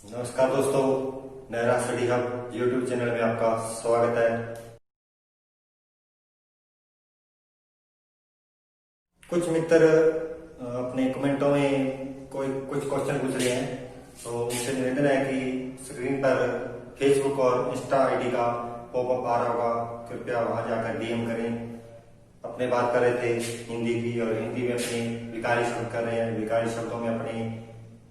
नमस्कार दोस्तों, नहरा study hub YouTube channel में आपका स्वागत है। कुछ मित्र अपने कमेंटों में कुछ क्वेश्चन पूछ रहे हैं, तो उनसे निवेदन है कि स्क्रीन पर फेसबुक और इंस्टा आईडी का पॉपअप आ रहा होगा, कृपया वहां जाकर डीएम करें। अपने बात कर रहे थे हिंदी की, और हिंदी में अपनी विकारी शब्द कर रहे हैं, विकारी शब्दों में अपनी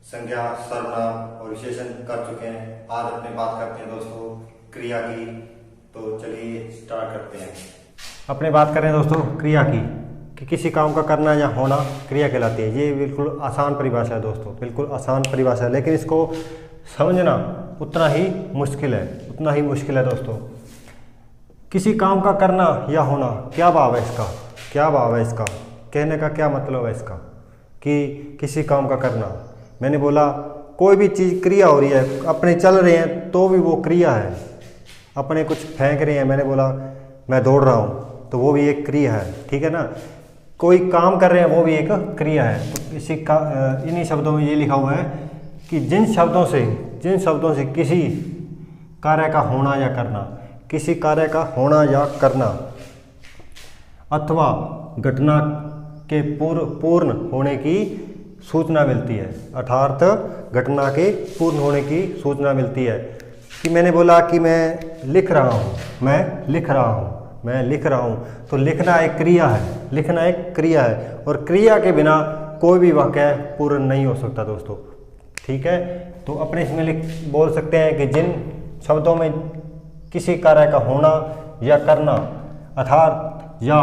संज्ञा, सर्वनाम और विशेषण कर चुके हैं। आज अपने बात करते हैं दोस्तों क्रिया की, तो चलिए स्टार्ट करते हैं। अपने बात कर रहे हैं दोस्तों क्रिया की, कि किसी काम का करना या होना क्रिया कहलाती है। ये बिल्कुल आसान परिभाषा है दोस्तों, बिल्कुल आसान परिभाषा है, लेकिन इसको समझना उतना ही मुश्किल है दोस्तों। किसी काम का करना या होना, क्या भाव है इसका, क्या भाव है इसका, कहने का क्या मतलब है इसका कि किसी काम का करना। मैंने बोला कोई भी चीज़ क्रिया हो रही है, अपने चल रहे हैं तो भी वो क्रिया है। अपने कुछ फेंक रहे हैं, मैंने बोला मैं दौड़ रहा हूँ तो वो भी एक क्रिया है, ठीक है ना। कोई काम कर रहे हैं वो भी एक क्रिया है। तो इसी का इन्हीं शब्दों में ये लिखा हुआ है कि जिन शब्दों से किसी कार्य का होना या करना, किसी कार्य का होना या करना अथवा घटना के पूर्ण होने की सूचना मिलती है, अर्थात घटना के पूर्ण होने की सूचना मिलती है। कि मैंने बोला कि मैं लिख रहा हूँ, तो लिखना एक क्रिया है, और क्रिया के बिना कोई भी वाक्य पूर्ण नहीं हो सकता दोस्तों, ठीक है। तो अपने इसमें बोल सकते हैं कि जिन शब्दों में किसी कार्य का होना या करना अर्थात या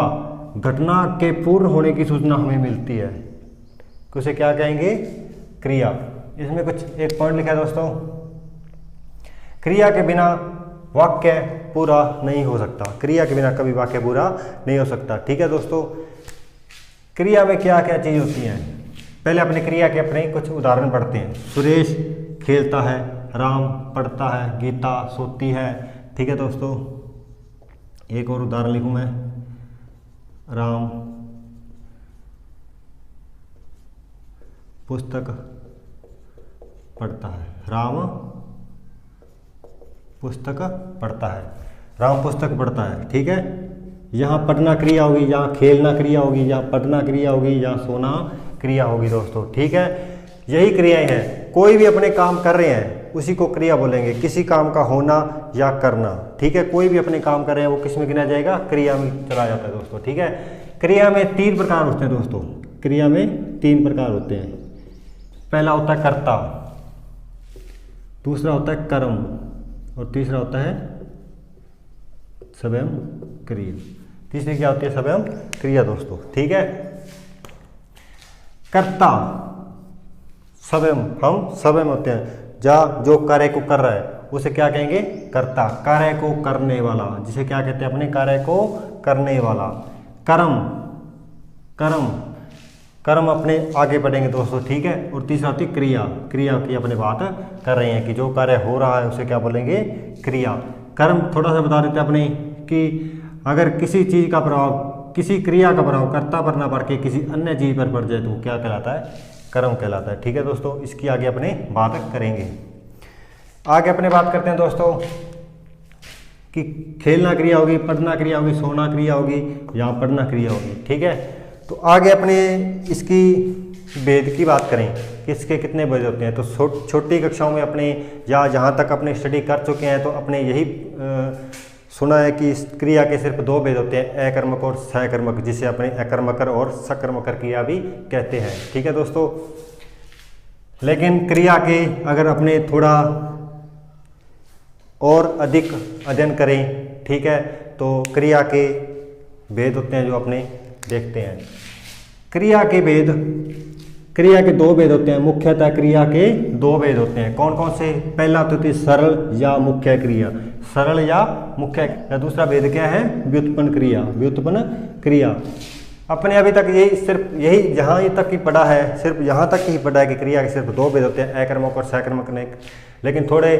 घटना के पूर्ण होने की सूचना हमें मिलती है, उसे क्या कहेंगे, क्रिया। इसमें कुछ एक पॉइंट लिखा है दोस्तों, क्रिया के बिना वाक्य पूरा नहीं हो सकता, क्रिया के बिना कभी वाक्य पूरा नहीं हो सकता, ठीक है दोस्तों। क्रिया में क्या क्या चीज़ होती हैं, पहले अपने क्रिया के अपने कुछ उदाहरण पढ़ते हैं। सुरेश खेलता है, राम पढ़ता है, गीता सोती है, ठीक है दोस्तों। एक और उदाहरण लिखूं मैं, राम पुस्तक पढ़ता है, राम पुस्तक पढ़ता है, ठीक है। यहाँ पढ़ना क्रिया होगी, यहाँ खेलना क्रिया होगी, यहाँ पढ़ना क्रिया होगी, यहाँ सोना क्रिया होगी दोस्तों, ठीक है। यही क्रियाएं हैं, कोई भी अपने काम कर रहे हैं उसी को क्रिया बोलेंगे, किसी काम का होना या करना, ठीक है। कोई भी अपने काम कर रहे हैं वो किस में गिना जाएगा, क्रिया में चला जाता है दोस्तों, ठीक है। क्रिया में 3 प्रकार होते हैं दोस्तों, क्रिया में 3 प्रकार होते हैं। पहला होता है कर्ता, दूसरा होता है कर्म, और तीसरा होता है स्वयं क्रिया। तीसरी क्या होती है, स्वयं क्रिया दोस्तों, ठीक है। कर्ता स्वयं, हम स्वयं होते हैं, जो कार्य को कर रहा है उसे क्या कहेंगे, कर्ता। कार्य को करने वाला, जिसे क्या कहते हैं, अपने कार्य को करने वाला। कर्म अपने आगे बढ़ेंगे दोस्तों, ठीक है। और तीसरा होती है क्रिया की अपने बात कर रहे हैं कि जो कार्य हो रहा है उसे क्या बोलेंगे, क्रिया। कर्म थोड़ा सा बता देते हैं अपने, कि अगर किसी चीज़ का प्रभाव, किसी क्रिया का प्रभाव कर्ता पर ना पड़ के किसी अन्य चीज़ पर पड़ जाए तो क्या कहलाता है, कर्म कहलाता है, ठीक है दोस्तों। इसकी आगे अपने बात करेंगे। आगे अपने बात करते हैं दोस्तों कि खेलना क्रिया होगी, पढ़ना क्रिया होगी, सोना क्रिया होगी, यहाँ पढ़ना क्रिया होगी, ठीक है। तो आगे अपने इसकी भेद की बात करें कि इसके कितने भेद होते हैं, तो छोटी कक्षाओं में अपने, या जहाँ तक अपने स्टडी कर चुके हैं, तो अपने यही सुना है कि इस क्रिया के सिर्फ 2 भेद होते हैं, अकर्मक और सकर्मक, जिसे अपने अकर्मकर और सकर्मकर क्रिया भी कहते हैं, ठीक है दोस्तों। लेकिन क्रिया के अगर अपने थोड़ा और अधिक अध्ययन करें, ठीक है, तो क्रिया के भेद होते हैं जो अपने देखते हैं। क्रिया के 2 भेद होते हैं, मुख्यतः क्रिया के 2 भेद होते हैं। कौन कौन से, पहला तो होती है सरल या मुख्य क्रिया, सरल या मुख्य, या दूसरा भेद क्या है, व्युत्पन्न क्रिया। अपने अभी तक यही जहाँ तक ही पढ़ा है, सिर्फ यहाँ तक ही पढ़ा है कि क्रिया के सिर्फ 2 भेद होते हैं, अकर्मक और सकर्मक। लेकिन थोड़े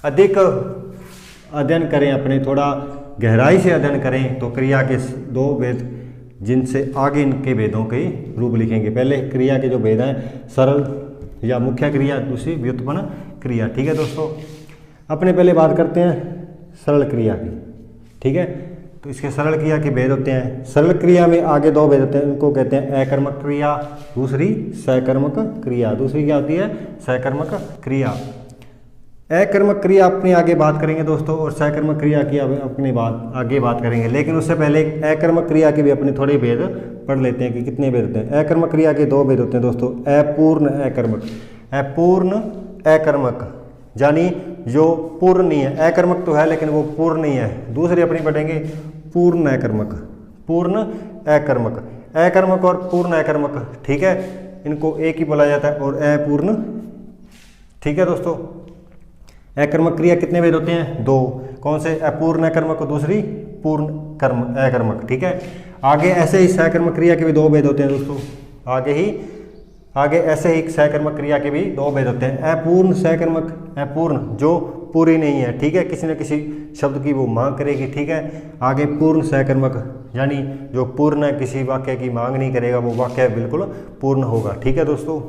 अधिक अध्ययन करें, अपने थोड़ा गहराई से अध्ययन करें, तो क्रिया के 2 भेद, जिनसे आगे इनके भेदों के रूप लिखेंगे। पहले क्रिया के जो भेद हैं, सरल या मुख्य क्रिया, दूसरी व्युत्पन्न क्रिया। ठीक है दोस्तों, अपने पहले बात करते हैं सरल क्रिया की। ठीक है, तो इसके सरल क्रिया के भेद होते हैं। सरल क्रिया में आगे दो भेद होते हैं, उनको कहते हैं अकर्मक क्रिया, दूसरी सकर्मक क्रिया। दूसरी क्या होती है? सकर्मक क्रिया। अकर्मक क्रिया अपनी आगे बात करेंगे दोस्तों, और सकर्मक क्रिया की अपनी बात आगे बात करेंगे। लेकिन उससे पहले अकर्मक क्रिया के भी अपने थोड़े भेद पढ़ लेते हैं कि कितने भेद होते हैं। अकर्मक क्रिया के दो भेद होते हैं दोस्तों, अपूर्ण अकर्मक। अपूर्ण अकर्मक यानी जो पूर्ण नहीं है, अकर्मक तो है लेकिन वो पूर्ण नहीं है। दूसरी अपनी पढ़ेंगे पूर्ण अकर्मक। पूर्ण अकर्मक, अकर्मक और पूर्ण अकर्मक, ठीक है, इनको एक ही बोला जाता है, और अपूर्ण। ठीक है दोस्तों, अकर्मक क्रिया कितने भेद होते हैं? दो। कौन से? अपूर्ण अकर्मक और दूसरी पूर्ण कर्म अकर्मक। ठीक है, आगे ऐसे ही सकर्मक क्रिया के भी दो भेद होते हैं दोस्तों। आगे ऐसे ही सकर्मक क्रिया के भी दो भेद होते हैं। अपूर्ण सकर्मक, अपूर्ण जो पूरी नहीं है, ठीक है, किसी न किसी शब्द की वो मांग करेगी। ठीक है, आगे पूर्ण सकर्मक यानी जो पूर्ण है, किसी वाक्य की मांग नहीं करेगा, वो वाक्य बिल्कुल पूर्ण होगा। ठीक है दोस्तों,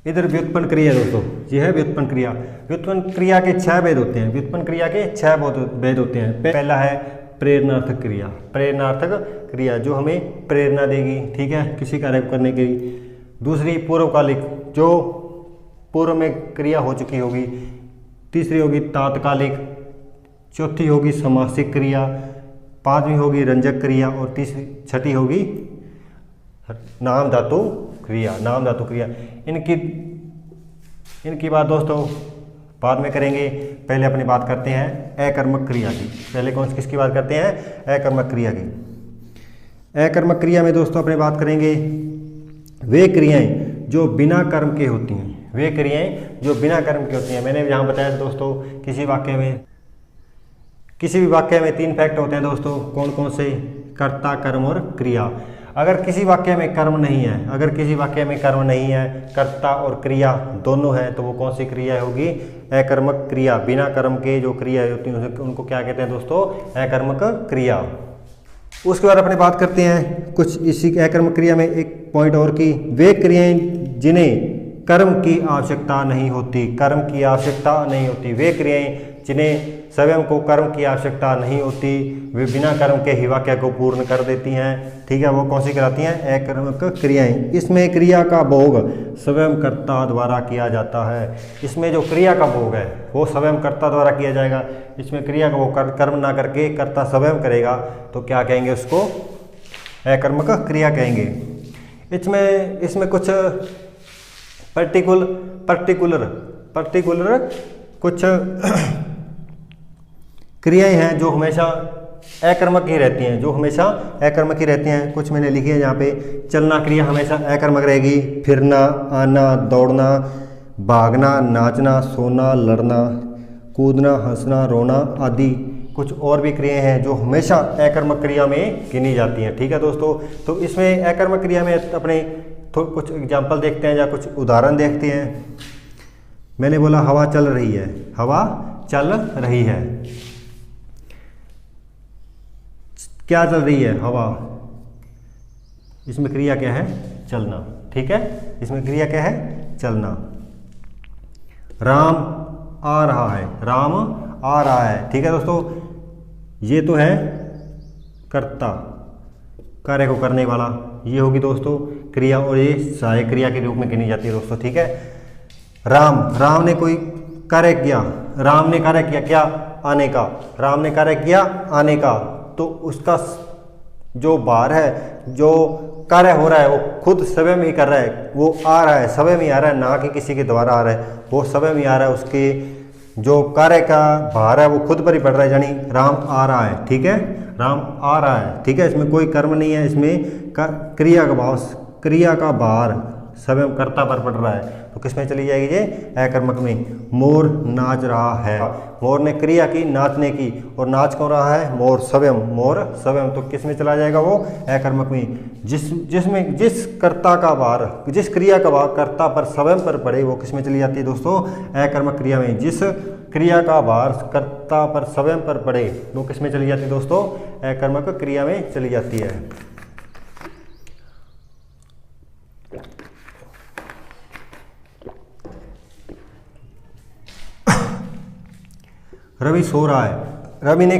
इधर व्युत्पन्न क्रिया दोस्तों, ये है व्युत्पन्न क्रिया। व्युत्पन्न क्रिया के 6 भेद होते हैं। व्युत्पन्न क्रिया के 6 भेद होते हैं। पहला है प्रेरणार्थक क्रिया। प्रेरणार्थक क्रिया जो हमें प्रेरणा देगी, ठीक है, किसी कार्य को करने की। दूसरी पूर्वकालिक, जो पूर्व में क्रिया हो चुकी होगी। तीसरी होगी तात्कालिक। चौथी होगी समासिक क्रिया। पांचवी होगी रंजक क्रिया, और छठी होगी नाम धातु क्रिया। नाम धातु क्रिया इनकी बात दोस्तों बाद में करेंगे। पहले अपनी बात करते हैं अकर्मक क्रिया की। पहले किसकी बात करते हैं? अकर्मक क्रिया की। अकर्मक क्रिया में दोस्तों अपने बात करेंगे वे क्रियाएं जो बिना कर्म के होती हैं। वे क्रियाएं जो बिना कर्म की होती हैं। मैंने यहाँ बताया था दोस्तों, किसी भी वाक्य में 3 फैक्ट होते हैं दोस्तों। कौन कौन से? कर्ता, कर्म और क्रिया। अगर किसी वाक्य में कर्म नहीं है, कर्ता और क्रिया दोनों हैं, तो वो कौन सी क्रिया होगी? अकर्मक क्रिया। बिना कर्म के जो क्रिया होती हैं उनको क्या कहते हैं दोस्तों? अकर्मक क्रिया। उसके बाद अपने बात करते हैं कुछ इसी अकर्मक क्रिया में एक पॉइंट और की, वे क्रियाएं जिन्हें कर्म की आवश्यकता नहीं होती। कर्म की आवश्यकता नहीं होती। वे क्रियाएं जिन्हें स्वयं को कर्म की आवश्यकता नहीं होती, वे बिना कर्म के ही वाक्य को पूर्ण कर देती हैं। ठीक है, वो कौन सी कहलाती हैं? अकर्मक क्रियाएं। इसमें क्रिया का भोग स्वयं कर्ता द्वारा किया जाता है। इसमें जो क्रिया का भोग है वो स्वयं कर्ता द्वारा किया जाएगा। इसमें क्रिया का वो कर्म ना करके कर्ता स्वयं करेगा, तो क्या कहेंगे उसको? अकर्मक क्रिया कहेंगे। इसमें कुछ पर्टिकुलर कुछ क्रियाएं हैं जो हमेशा अकर्मक ही रहती हैं। कुछ मैंने लिखी है यहाँ पे। चलना क्रिया हमेशा अकर्मक रहेगी। फिरना, आना, दौड़ना, भागना, नाचना, सोना, लड़ना, कूदना, हंसना, रोना आदि कुछ और भी क्रियाएं हैं जो हमेशा अकर्मक क्रिया में गिनी जाती हैं। ठीक है दोस्तों, तो इसमें अकर्मक क्रिया में अपने कुछ एग्जाम्पल देखते हैं या कुछ उदाहरण देखते हैं। मैंने बोला हवा चल रही है। हवा चल रही है। क्या चल रही है? हवा। इसमें क्रिया क्या है? चलना। ठीक है, इसमें क्रिया क्या है? चलना। राम आ रहा है। राम आ रहा है। ठीक है दोस्तों, ये तो है कर्ता, कार्य को करने वाला। ये होगी दोस्तों क्रिया, और ये सहायक क्रिया के रूप में गिनी जाती है दोस्तों। ठीक है, राम ने कोई कार्य किया। राम ने कार्य किया क्या? आने का। राम ने कार्य किया आने का, तो उसका जो भार है, जो कार्य हो रहा है, वो खुद स्वयं ही कर रहा है। वो आ रहा है, स्वयं ही आ रहा है, ना कि किसी के द्वारा आ रहा है। वो स्वयं ही आ रहा है। उसके जो कार्य का भार है वो खुद पर ही पड़ रहा है, यानी राम आ रहा है। ठीक है, राम आ रहा है। ठीक है, इसमें कोई कर्म नहीं है। इसमें क्रिया का भाव, क्रिया का भार स्वयं कर्ता पर पड़ रहा है, तो किसमें चली जाएगी? ये अकर्मक में। मोर नाच रहा है। मोर ने क्रिया की, नाचने की, और नाच कौन रहा है? मोर स्वयं। तो किसमें चला जाएगा? वो अकर्मक में। जिस कर्ता का भार, जिस क्रिया का भार कर्ता पर स्वयं पर पड़े, वो किसमें चली जाती है दोस्तों? अकर्मक क्रिया में। जिस क्रिया का भार कर्ता पर स्वयं पर पड़े, वो किसमें चली जाती है दोस्तों? अकर्मक क्रिया में चली जाती है। रवि सो रहा है। रवि ने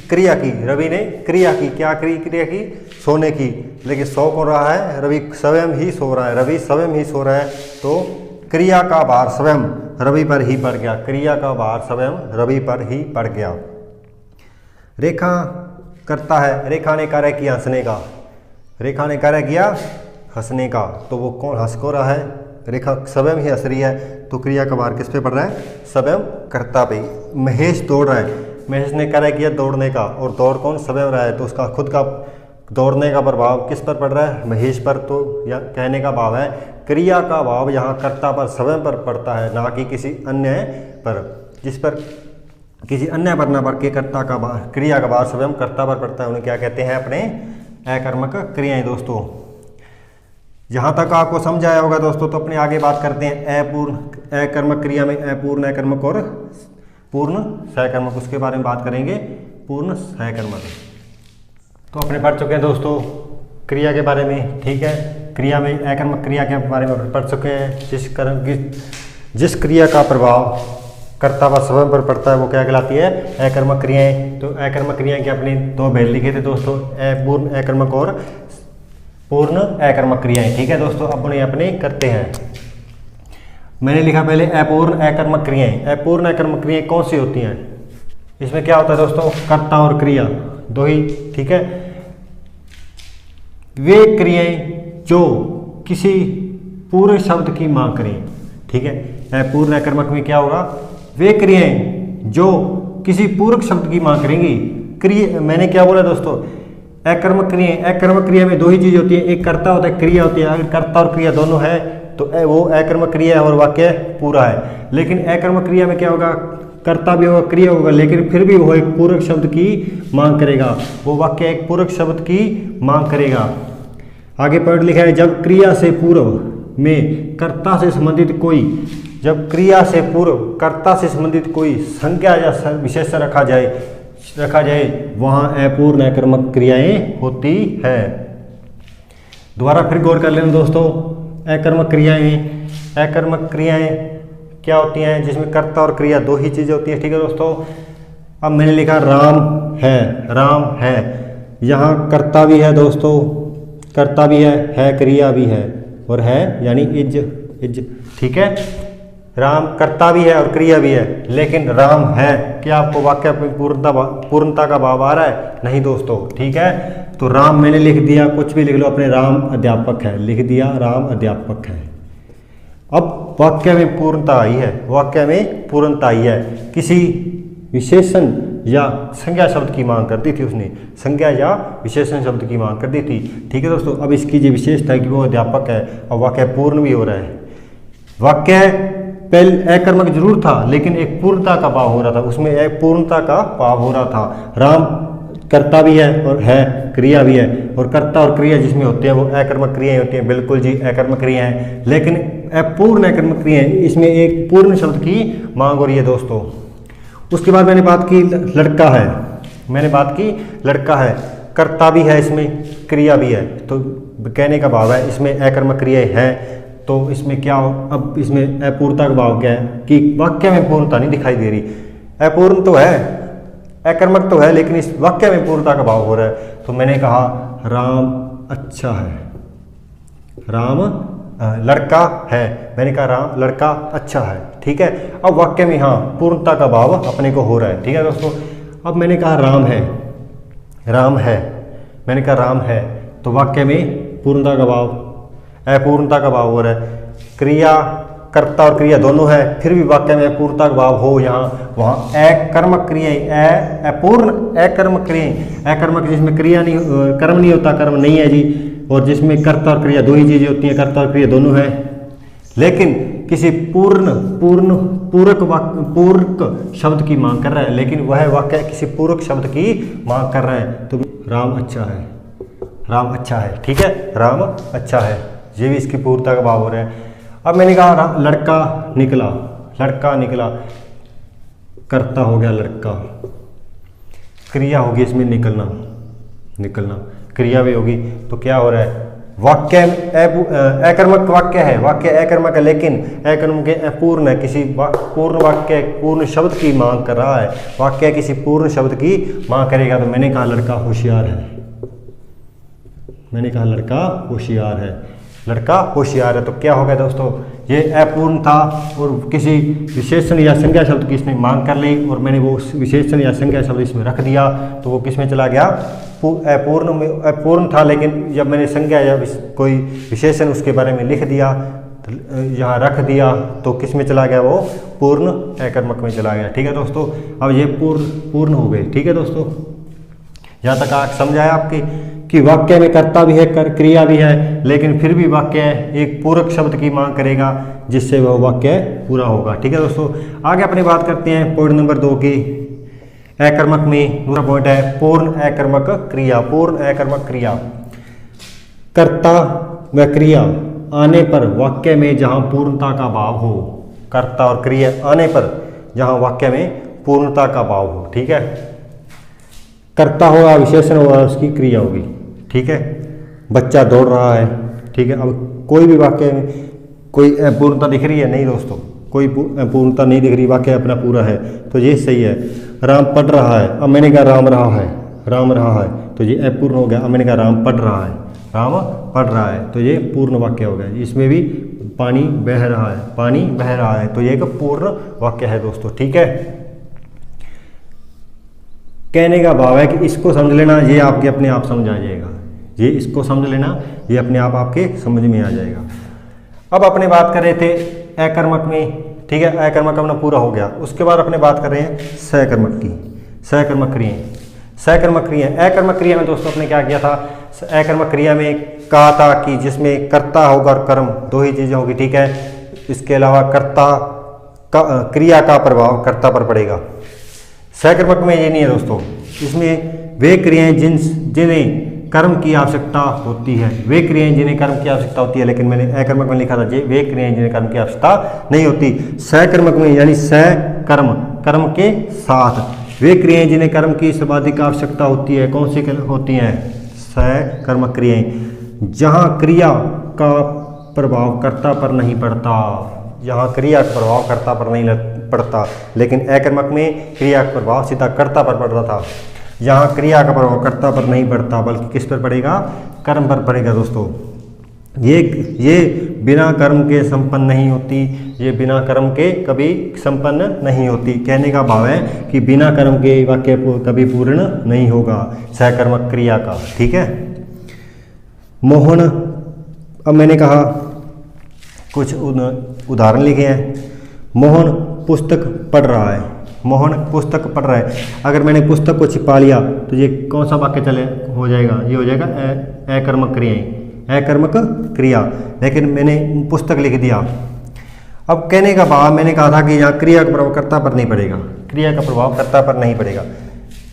क्रिया की, रवि ने क्रिया की, क्या क्रिया की? सोने की। लेकिन सो कौन रहा है? रवि स्वयं ही सो रहा है, रवि स्वयं ही सो रहा है। तो क्रिया का भार स्वयं रवि पर ही पड़ गया, क्रिया का भार स्वयं रवि पर ही पड़ गया। रेखा करता है, रेखा ने कार्य किया हंसने का, रेखा ने कार्य किया हंसने का, तो वो कौन हंस को रहा है? रेखा स्वयं ही हंस रही है, तो क्रिया का भार किस पे पड़ रहा है? स्वयं कर्ता पे। महेश दौड़ रहा है, महेश ने कार्य किया दौड़ने का, और दौड़ कौन? स्वयं रहा है, तो उसका खुद का दौड़ने का प्रभाव किस पर पड़ रहा है? महेश पर। तो या कहने का भाव है क्रिया का भाव यहाँ कर्ता पर स्वयं पर पड़ता है, ना कि किसी अन्य पर। जिस पर किसी अन्य पर न पड़ के कर्ता का भार, क्रिया का भार स्वयं कर्ता पर पड़ता है, उन्हें क्या कहते हैं? अपने अकर्मक क्रियाएं। दोस्तों जहाँ तक आपको समझ आया होगा दोस्तों, तो अपने आगे बात करते हैं अपूर्ण अकर्मक क्रिया में अपूर्ण अकर्मक और पूर्ण सहकर्मक, उसके बारे में बात करेंगे। पूर्ण सहकर्मक तो अपने पढ़ चुके हैं दोस्तों क्रिया के बारे में, ठीक है। क्रिया में अकर्मक क्रिया के बारे में पढ़ चुके हैं। जिस क्रिया का प्रभाव कर्ता पर स्वयं पर पड़ता है वो क्या कहलाती है? अकर्मक क्रियाएं। तो अकर्मक क्रियाएं के अपने दो भेद लिखे थे दोस्तों, अपूर्ण अकर्मक और पूर्ण अकर्मक क्रियाएं, ठीक है दोस्तों। अपने अपने करते हैं। मैंने लिखा पहले अपूर्ण अकर्मक क्रियाएं। अपूर्ण अकर्मक क्रियाएं कौन सी होती हैं? इसमें क्या होता है दोस्तों? कर्ता और क्रिया दो ही, ठीक है। वे क्रियाएं जो किसी पूरे शब्द की मांग करें, ठीक है। अपूर्ण अकर्मक में क्या होगा? वे क्रियाएं जो किसी पूरक शब्द की मांग करेंगी। क्रिया मैंने क्या बोला दोस्तों? अकर्मक क्रिया, अकर्मक क्रिया में दो ही चीज होती है, एक कर्ता होता है, क्रिया होती है। अगर कर्ता और क्रिया दोनों है तो वो अकर्मक क्रिया है और वाक्य पूरा है। लेकिन अकर्मक क्रिया में क्या होगा? कर्ता भी होगा, क्रिया होगा, लेकिन फिर भी वो एक पूरक शब्द की मांग करेगा, वो वाक्य एक पूरक शब्द की मांग करेगा। आगे पढ़ लिखा है, जब क्रिया से पूर्व में कर्ता से संबंधित कोई, जब क्रिया से पूर्व कर्ता से संबंधित कोई संज्ञा या विशेषण रखा जाए वहाँ अपूर्ण अकर्मक क्रियाएं होती है। दोबारा फिर गौर कर लेना दोस्तों, अकर्मक क्रियाएं क्या होती हैं? जिसमें कर्ता और क्रिया दो ही चीजें होती है, ठीक है दोस्तों। अब मैंने लिखा राम है, यहाँ कर्ता भी है दोस्तों, कर्ता भी है क्रिया भी है, और है यानी इज, ठीक है। राम कर्ता भी है और क्रिया भी है, लेकिन राम है, क्या आपको वाक्य पूर्णता का भाव आ रहा है? नहीं दोस्तों, ठीक है। तो राम मैंने लिख दिया, कुछ भी लिख लो अपने, राम अध्यापक है, लिख दिया राम अध्यापक है। अब वाक्य में पूर्णता आई है, वाक्य में पूर्णता आई है। किसी विशेषण या संज्ञा शब्द की मांग करती थी उसने, संज्ञा या विशेषण शब्द की मांग करती थी, ठीक है दोस्तों। अब इसकी जो विशेषता है कि वो अध्यापक है और वाक्य पूर्ण भी हो रहा है। वाक्य पहले अकर्मक जरूर था, लेकिन एक पूर्णता का भाव हो रहा था, उसमें एक पूर्णता का भाव हो रहा था। राम कर्ता भी है और है क्रिया भी है, और कर्ता और क्रिया जिसमें होते हैं वो अकर्मक क्रियाएं होती हैं, बिल्कुल जी अकर्मक क्रियाएं हैं। लेकिन अपूर्ण अकर्मक क्रियाएं, इसमें एक पूर्ण शब्द की मांग हो रही है दोस्तों। उसके बाद मैंने बात की लड़का है, कर्ता भी है, इसमें क्रिया भी है, तो कहने का भाव है इसमें अकर्मक क्रियाएं हैं। तो इसमें क्या हो? अब इसमें अपूर्णता का भाव क्या है कि वाक्य में पूर्णता नहीं दिखाई दे रही। अपूर्ण तो है, अकर्मक तो है, लेकिन इस वाक्य में पूर्णता का भाव हो रहा है। तो मैंने कहा राम अच्छा है, राम लड़का है, मैंने कहा राम लड़का अच्छा है, ठीक है। अब वाक्य में हाँ पूर्णता का भाव अपने को हो रहा है, ठीक है दोस्तों। अब मैंने कहा राम है, मैंने कहा राम है, तो वाक्य में पूर्णता का भाव, अपूर्णता का भाव हो रहा है। क्रिया कर्ता और क्रिया दोनों है, फिर भी वाक्य में अपूर्णता का भाव हो यहाँ वहाँ अकर्मक क्रियाएं, अपूर्ण अकर्मक क्रियाएं, अकर्मक जिसमें क्रिया नहीं, कर्म नहीं होता, कर्म नहीं है जी, और जिसमें कर्ता और क्रिया दो ही चीजें होती हैं, कर्ता और क्रिया दोनों है, लेकिन किसी पूरक शब्द की मांग कर रहा है, लेकिन वह वाक्य किसी पूरक शब्द की मांग कर रहा है। तो राम अच्छा है, ठीक है, राम अच्छा है, ये भी इसकी पूर्णता का भाव हो रहा है। अब मैंने कहा लड़का निकला, कर्ता हो गया लड़का, क्रिया होगी इसमें निकलना, क्रिया भी होगी, तो क्या हो रहा है? वाक्य अकर्मक वाक्य है, वाक्य अकर्मक है, लेकिन अकर्मक अपूर्ण है, किसी पूर्ण वाक्य पूर्ण शब्द की मांग कर रहा है, वाक्य किसी पूर्ण शब्द की मांग करेगा। तो मैंने कहा लड़का होशियार है, मैंने कहा लड़का होशियार है, लड़का होशियार है। तो क्या हो गया दोस्तों, ये अपूर्ण था और किसी विशेषण या संज्ञा शब्द की इसने मांग कर ली और मैंने वो विशेषण या संज्ञा शब्द इसमें रख दिया, तो वो किस में चला गया, अपूर्ण में। अपूर्ण था, लेकिन जब मैंने संज्ञा या कोई विशेषण उसके बारे में लिख दिया, यहाँ रख दिया, तो किस में चला गया, वो पूर्ण अकर्मक में चला गया। ठीक है दोस्तों, अब ये पूर्ण हो गए। ठीक है दोस्तों, यहाँ तक आप समझ आया आपकी कि वाक्य में कर्ता भी है, क्रिया भी है, लेकिन फिर भी वाक्य एक पूरक शब्द की मांग करेगा जिससे वह वाक्य पूरा होगा। ठीक है दोस्तों, आगे अपनी बात करते हैं पॉइंट नंबर 2 की। अकर्मक में दूसरा पॉइंट है पूर्ण अकर्मक क्रिया। पूर्ण अकर्मक क्रिया, कर्ता व क्रिया आने पर वाक्य में जहां पूर्णता का भाव हो, कर्ता और क्रिया आने पर जहां वाक्य में पूर्णता का भाव हो। ठीक है, कर्ता होगा, विशेषण होगा, उसकी क्रिया होगी। ठीक है, बच्चा दौड़ रहा है। ठीक है, अब कोई भी वाक्य में कोई अपूर्णता दिख रही है, नहीं दोस्तों, कोई अपूर्णता नहीं दिख रही, वाक्य अपना पूरा है, तो ये सही है। राम पढ़ रहा है, अब मैंने कहा राम रहा है, राम रहा है, तो ये अपूर्ण हो गया। अब मैंने कहा राम पढ़ रहा है, राम पढ़ रहा है, तो ये पूर्ण वाक्य हो गया। इसमें भी पानी बह रहा है, पानी बह रहा है, तो ये एक पूर्ण वाक्य है दोस्तों। ठीक है, कहने का भाव है कि इसको समझ लेना, ये आपके अपने आप समझ आ जाएगा, ये इसको समझ लेना, ये अपने आप आपके समझ में आ जाएगा। अब अपने बात कर रहे थे अकर्मक में। ठीक है, अकर्मक अपना पूरा हो गया, उसके बाद अपने बात कर रहे हैं सकर्मक की। सकर्मक क्रियाएं, सकर्मक क्रिया। अकर्मक क्रिया में दोस्तों अपने क्या किया था, अकर्मक क्रिया में कहा था कि जिसमें कर्ता होगा और कर्म, दो ही चीजें होगी। ठीक है, इसके अलावा कर्ता का क्रिया का प्रभाव कर्ता पर पड़ेगा। सकर्मक में ये नहीं है दोस्तों, इसमें वे क्रियाएं जिन्हें कर्म की आवश्यकता होती है, वे क्रियाएं जिन्हें कर्म की आवश्यकता होती है, लेकिन मैंने अकर्मक में लिखा था वे क्रियाएं जिन्हें कर्म की आवश्यकता नहीं होती। सकर्मक में यानी सकर्म, कर्म के साथ, वे क्रियाएं जिन्हें कर्म की सर्वाधिक आवश्यकता होती है, कौन सी होती हैं, सकर्मक क्रियाएं, जहां क्रिया का प्रभाव कर्ता पर नहीं पड़ता, जहां क्रिया का प्रभाव कर्ता पर नहीं पड़ता, लेकिन अकर्मक में क्रिया का प्रभाव सीधा कर्ता पर पड़ रहा था। यहाँ क्रिया का प्रभाव कर्ता पर नहीं पड़ता, बल्कि किस पर पड़ेगा, कर्म पर पड़ेगा दोस्तों। ये बिना कर्म के संपन्न नहीं होती, ये बिना कर्म के कभी संपन्न नहीं होती। कहने का भाव है कि बिना कर्म के वाक्य कभी पूर्ण नहीं होगा सकर्मक क्रिया का। ठीक है, मोहन, अब मैंने कहा कुछ उदाहरण लिखे हैं। मोहन पुस्तक पढ़ रहा है, मोहन पुस्तक पढ़ रहा है। अगर मैंने पुस्तक को छिपा लिया तो ये कौन सा वाक्य चले हो जाएगा, ये हो जाएगा अकर्मक क्रियाएं, अकर्मक क्रिया। लेकिन मैंने पुस्तक लिख दिया। अब कहने का भाव, मैंने कहा था कि यहाँ क्रिया का प्रभाव कर्ता पर नहीं पड़ेगा, क्रिया का प्रभाव कर्ता पर नहीं पड़ेगा।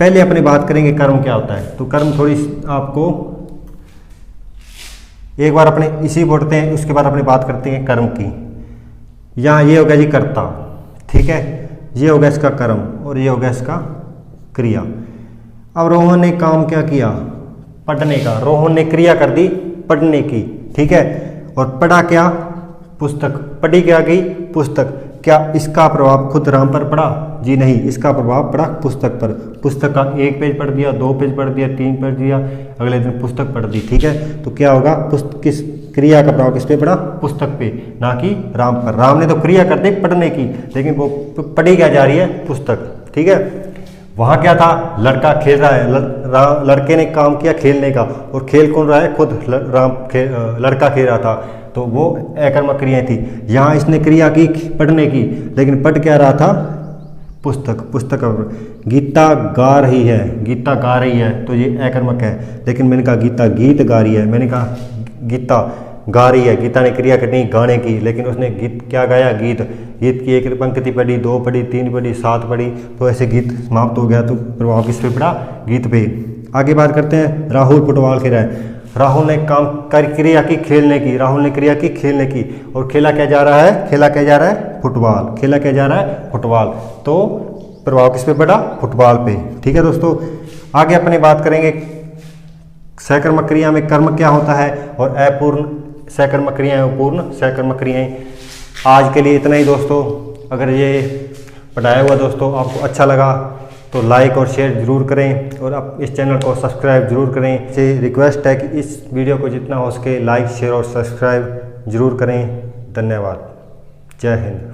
पहले अपनी बात करेंगे कर्म क्या होता है, तो कर्म थोड़ी आपको एक बार अपने इसी पढ़ते हैं, उसके बाद अपनी बात करते हैं कर्म की। यहाँ ये हो गया जी कर्ता, ठीक है, ये हो गया इसका कर्म और ये हो गया इसका क्रिया। अब रोहन ने काम क्या किया, पढ़ने का, रोहन ने क्रिया कर दी पढ़ने की, ठीक है, और पढ़ा क्या, पुस्तक, पढ़ी क्या गई, पुस्तक। क्या इसका प्रभाव खुद राम पर पड़ा, जी नहीं, इसका प्रभाव पड़ा पुस्तक पर। पुस्तक का 1 पेज पढ़ दिया, 2 पेज पढ़ दिया, 3 पढ़ दिया, अगले दिन पुस्तक पढ़ दी, ठीक है। तो क्या होगा, किस क्रिया का प्रभाव किस पे पड़ा, पुस्तक पे, ना कि राम पर। राम ने तो क्रिया कर दी पढ़ने की, लेकिन वो पढ़ी क्या जा रही है, पुस्तक, ठीक है। वहाँ क्या था, लड़का खेल रहा है, लड़के ने काम किया खेलने का, और खेल कौन रहा है, खुद लड़का खेल रहा था, तो वो अकर्मक क्रियाएं थी। यहाँ इसने क्रिया की पढ़ने की, लेकिन पढ़ क्या रहा था, पुस्तक, पुस्तक। गीता गा रही है, गीता गा रही है, तो ये अकर्मक है। लेकिन मैंने कहा गीता गीत गा रही है, मैंने कहा गीता गा रही है, गीता ने क्रिया करनी गाने की, लेकिन उसने गीत क्या गाया, गीत। गीत की 1 पंक्ति पढ़ी, 2 पढ़ी, 3 पढ़ी, 7 पढ़ी, तो ऐसे गीत समाप्त हो गया। तो प्रभाव किस पे पड़ा, गीत पे। आगे बात करते हैं, राहुल फुटबॉल खेल रहा है। राहुल ने काम क्रिया की खेलने की, राहुल ने क्रिया की खेलने की, और खेला क्या जा रहा है, खेला क्या जा रहा है, फुटबॉल, खेला क्या जा रहा है, फुटबॉल। तो प्रभाव किस पे पड़ा, फुटबॉल पे, ठीक है दोस्तों। आगे अपने बात करेंगे सकर्मक क्रिया में कर्म क्या होता है और अपूर्ण सकर्मक क्रियाएं, पूर्ण सकर्मक क्रियाएं। आज के लिए इतना ही दोस्तों। अगर ये पढ़ाया हुआ दोस्तों आपको अच्छा लगा तो लाइक और शेयर जरूर करें और आप इस चैनल को सब्सक्राइब जरूर करें। से रिक्वेस्ट है कि इस वीडियो को जितना हो सके लाइक शेयर और सब्सक्राइब जरूर करें। धन्यवाद। जय हिंद।